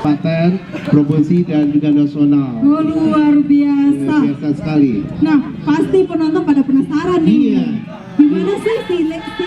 Selatan, provinsi dan juga nasional. Oh, luar biasa. Luar biasa sekali. Nah, pasti penonton pada penasaran nih. Iya. Gimana sih seleksi?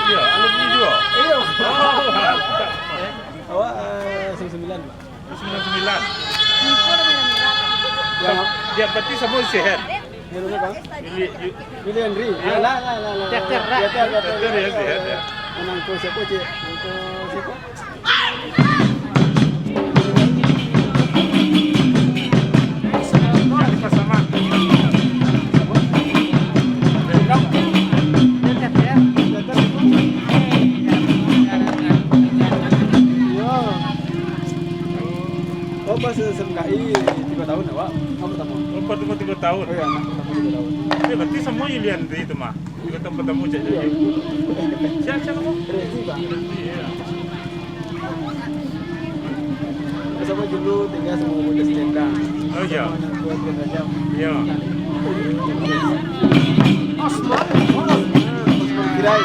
Iya, alumni juga. Iya. Awak 99. 99. Dia berarti semua sehat. Ini apa? Ini Henry. Ya. Lah. Teater ya sehat ya. Menangku siapa cik? Menangku siapa? Sama. Oh, pas SMKI 3 tahun awak? Apa pertama? Oh, pertama 3 tahun. Oh ya, pertama 3 tahun. Berarti semua Yulian itu mah. Kita ketemu jadi. Siapa kamu? Rezi, Pak. Iya. Bersama dulu tinggal semua muda selendang. Oh iya. Iya. Osman Kirai.